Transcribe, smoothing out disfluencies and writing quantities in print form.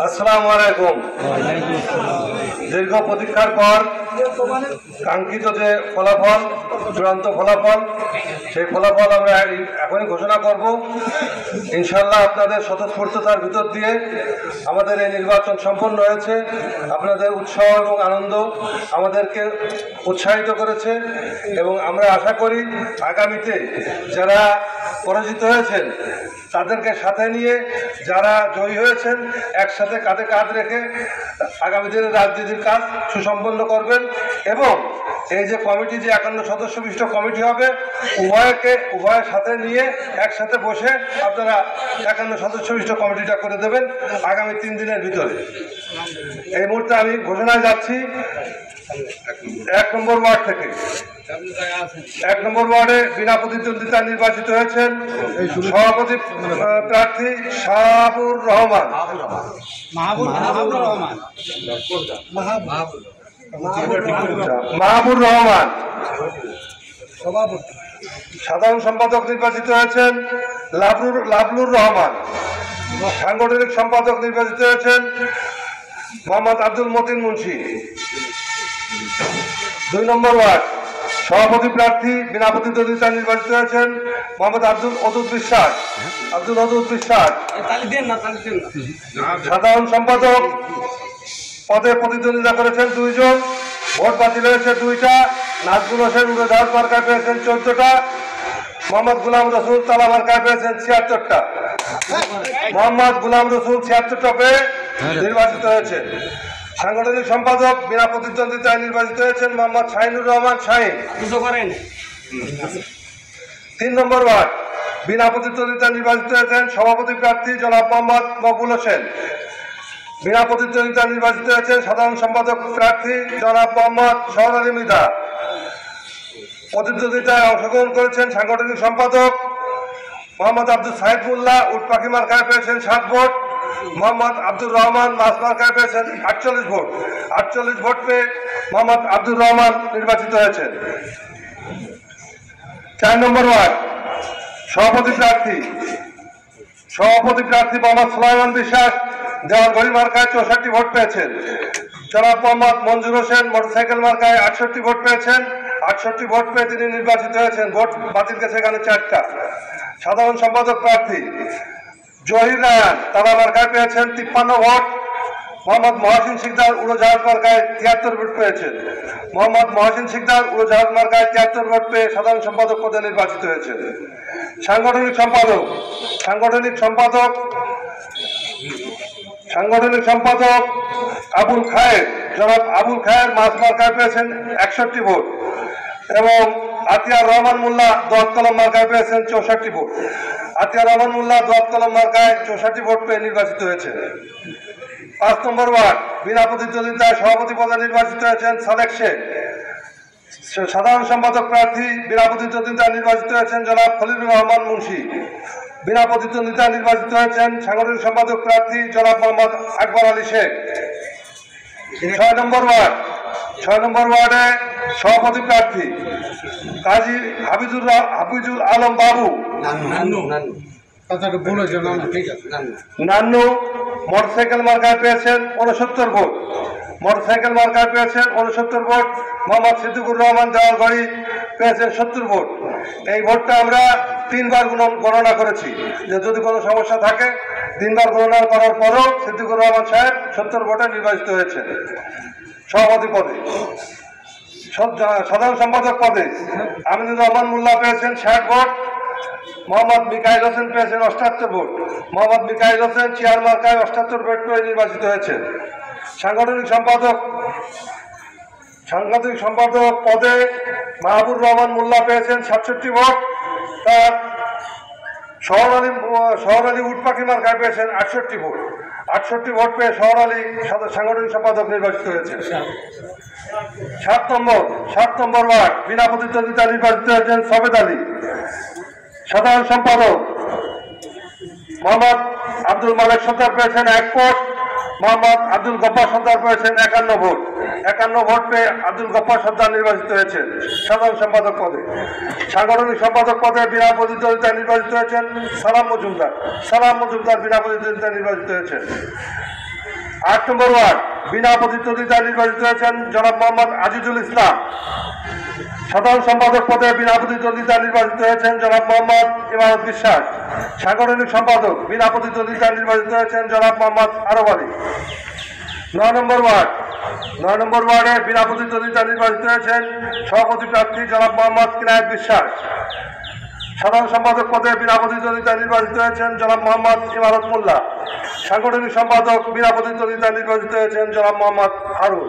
আসসালামু আলাইকুম। দীর্ঘ প্রতীক্ষার পর কাঙ্ক্ষিত যে ফলাফল, চূড়ান্ত ফলাফল, সেই ফলাফল আমরা এখনই ঘোষণা করব। ইনশাল্লাহ আপনাদের স্বতঃস্ফূর্ততার ভিতর দিয়ে আমাদের এই নির্বাচন সম্পন্ন হয়েছে। আপনাদের উৎসাহ এবং আনন্দ আমাদেরকে উৎসাহিত করেছে এবং আমরা আশা করি আগামীতে যারা পরাজিত হয়েছেন তাদেরকে সাথে নিয়ে যারা জয়ী হয়েছেন একসাথে কাঁধে কাঁধ রেখে আগামী দিনের রাজনীতির কাজ সুসম্পন্ন করবেন এবং এই যে কমিটি, যে 51 সদস্য বিশিষ্ট কমিটি হবে, উভয়ের সাথে নিয়ে একসাথে বসে আপনারা 51 সদস্য বিশিষ্ট কমিটিটা করে দেবেন আগামী 3 দিনের ভিতরে। এই মুহূর্তে আমি ঘোষণায় যাচ্ছি 1 নম্বর ওয়ার্ড থেকে। 1 নম্বর ওয়ার্ডে বিনা প্রতিদ্বন্দ্বিতা নির্বাচিত হয়েছেন সভাপতি প্রার্থী শাহাবুর রহমান। মাহবুর রহমান। সাধারণ সম্পাদক নির্বাচিত হয়েছেন লাবলুর রহমান। সাংগঠনিক সম্পাদক নির্বাচিত হয়েছেন মোহাম্মদ আব্দুল মতিন মুন্সি। 2 নম্বর ওয়ার্ড সভাপতি প্রার্থী বিনা প্রতিদ্বন্দ্বিতা নির্বাচিত হয়েছেন মোহাম্মদ আব্দুল অদুদ বিশ্বাস। সাধারণ সম্পাদক পদে প্রতিদ্বন্দ্বিতা করেছেন 2 জন, ভোট বাতিল হয়েছে 2টা। নাজমুল হোসেন উড়োজাহাজ মার্কায় পেয়েছেন 14টা। মোহাম্মদ গুলাম রসুল তালা মার্কায় পেয়েছেন 76টা। মোহাম্মদ গুলাম রসুল 76টা পেয়ে নির্বাচিত হয়েছে। সাংগঠনিক সম্পাদক বিনা প্রতিদ্বন্দ্বিতায় নির্বাচিত হয়েছেন মোহাম্মদ শাহিনুর রহমান শাহিন। 3 নম্বর ওয়ার্ড বিনা প্রতিদ্বন্দ্বিতায় নির্বাচিত হয়েছেন সভাপতি প্রার্থী জনাব মোহাম্মদ মকবুল হোসেন। বিনা প্রতিদ্বন্দ্বিতায় নির্বাচিত হয়েছেন সাধারণ সম্পাদক প্রার্থী জনাব মোহাম্মদ শহর আলী মৃধা। প্রতিদ্বন্দ্বিতায় অংশগ্রহণ করেছেন সাংগঠনিক সম্পাদক মোহাম্মদ আব্দুল সাহেদ মোল্লা, উট পাখি মার্কায় পেয়েছেন 7 ভোট। মোহাম্মদ আব্দুর রহমান মাছ মার্কায় পেয়েছেন 48 ভোট। 48 ভোট পেয়ে মোহাম্মদ আব্দুর রহমান নির্বাচিত হয়েছেন। 4 নম্বর ওয়ার্ড সভাপতি প্রার্থী মোহাম্মদ সুলাইমান বিশ্বাস দেওয়ালঘড়ি মার্কায় 64 ভোট পেয়েছেন। জনাব মোহাম্মদ মঞ্জুর হোসেন মোটরসাইকেল মার্কায় 68 ভোট পেয়েছেন। 68 ভোট পেয়ে তিনি নির্বাচিত হয়েছেন। ভোট বাতিল গেছে এখানে 4টা। সাধারণ সম্পাদক প্রার্থী জহির রায়হান তালা মার্কায় পেয়েছেন 53 ভোট। মোহাম্মদ মহসিন শিকদার উড়োজাহাজ মার্কায় 73 ভোট পেয়েছেন। মোহাম্মদ মহসিন শিকদার উড়োজাহাজ মার্কায় 73 ভোট পেয়ে সাধারণ সম্পাদক পদে নির্বাচিত হয়েছেন। সাংগঠনিক সম্পাদক আবুল খায়ের, জনাব আবুল খায়ের মাছ মার্কায় পেয়েছেন 61 ভোট এবং আতিয়ার রহমান মোল্লা দোয়াত কলম মার্কায় পেয়েছেন 64 ভোট। আতিয়ার রহমান মোল্লা দোয়াত কলম মার্কায় 64 ভোট পেয়ে নির্বাচিত হয়েছে। 5 নম্বর ওয়ার্ড বিনা প্রতিদ্বন্দ্বিতায় সভাপতি পদে নির্বাচিত হয়েছেন সালেক শেখ। সাধারণ সম্পাদক প্রার্থী বিনা প্রতিদ্বন্দ্বিতায় নির্বাচিত হয়েছেন জনাব খলিলুর রহমান মুন্সি। বিনা প্রতিদ্বন্দ্বিতায় নির্বাচিত হয়েছেন সাংগঠনিক সম্পাদক প্রার্থী জনাব মোহাম্মদ আকবর আলী শেখ। 6 নম্বর ওয়ার্ডে সভাপতি প্রার্থী কাজী হাফিজুল আলম বাবু নান্নু মোটরসাইকেল মার্কায় পেয়েছেন 69 ভোট। মোহাম্মদ সিদ্দিকুর রহমান দেওয়ালঘড়ি পেয়েছেন 70 ভোট। এই ভোটটা আমরা 3 বার গণনা করেছি, যে যদি কোনো সমস্যা থাকে 3 বার গণনা করার পরও সিদ্দিকুর রহমান সাহেব 70 ভোটে নির্বাচিত হয়েছে সভাপতি পদে। সাধারণ সম্পাদক পদে আমিনুর রহমান মোল্লা পেয়েছেন 60 ভোট। মোহাম্মদ মিকাইল হোসেন পেয়েছেন 78 ভোট। মোহাম্মদ মিকাইল হোসেন চেয়ার মার্কায় 78 ভোট পেয়ে নির্বাচিত হয়েছেন। সাংগঠনিক সম্পাদক পদে মাহবুর রহমান মোল্লা পেয়েছেন 67 ভোট। তার শহর আলী উট পাখি মার্কায় পেয়েছেন 68 ভোট। 68 ভোট পেয়ে শহর আলী সাংগঠনিক সম্পাদক নির্বাচিত হয়েছে। 7 নম্বর ওয়ার্ড বিনা প্রতিদ্বন্দ্বিতা নির্বাচিত হয়েছেন সবেদ আলী। সাধারণ সম্পাদক মোহাম্মদ আব্দুল মালেক সরদার পেয়েছেন 1 ভোট। মোহাম্মদ আব্দুল গফফার সর্দার পেয়েছেন 51 ভোট। 51 ভোট পেয়ে আব্দুল গফফার সর্দার নির্বাচিত হয়েছেন সাধারণ সম্পাদক পদে। সাংগঠনিক সম্পাদক পদে বিনা প্রতিদ্বন্দ্বিতায় নির্বাচিত হয়েছেন সালাম মজুমদার। সালাম মজুমদার বিনা প্রতিদ্বন্দ্বিতায় নির্বাচিত হয়েছেন। 8 নম্বর ওয়ার্ড বিনা প্রতিদ্বন্দ্বিতায় নির্বাচিত হয়েছেন জনাব মোহাম্মদ আজিজুল ইসলাম। সাধারণ সম্পাদক পদে বিনা প্রতিদ্বন্দ্বিতায় নির্বাচিত হয়েছেন জনাব মোহাম্মদ ইমারত বিশ্বাস। সাংগঠনিক সম্পাদক বিনা প্রতিদ্বন্দ্বিতায় নির্বাচিত হয়েছেন জনাব মোহাম্মদ আরব আলী। 9 নম্বর ওয়ার্ডে বিনা প্রতিদ্বন্দ্বিতায় নির্বাচিত হয়েছেন সভাপতি প্রার্থী জনাব মোহাম্মদ কিনায়ত বিশ্বাস। সাধারণ সম্পাদক পদে বিনা প্রতিদ্বন্দ্বিতায় নির্বাচিত হয়েছেন জনাব মোহাম্মদ ইমারত মোল্লা। সাংগঠনিক সম্পাদক বিনা প্রতিদ্বন্দ্বিতায় নির্বাচিত হয়েছেন জনাব মোহাম্মদ হারুন।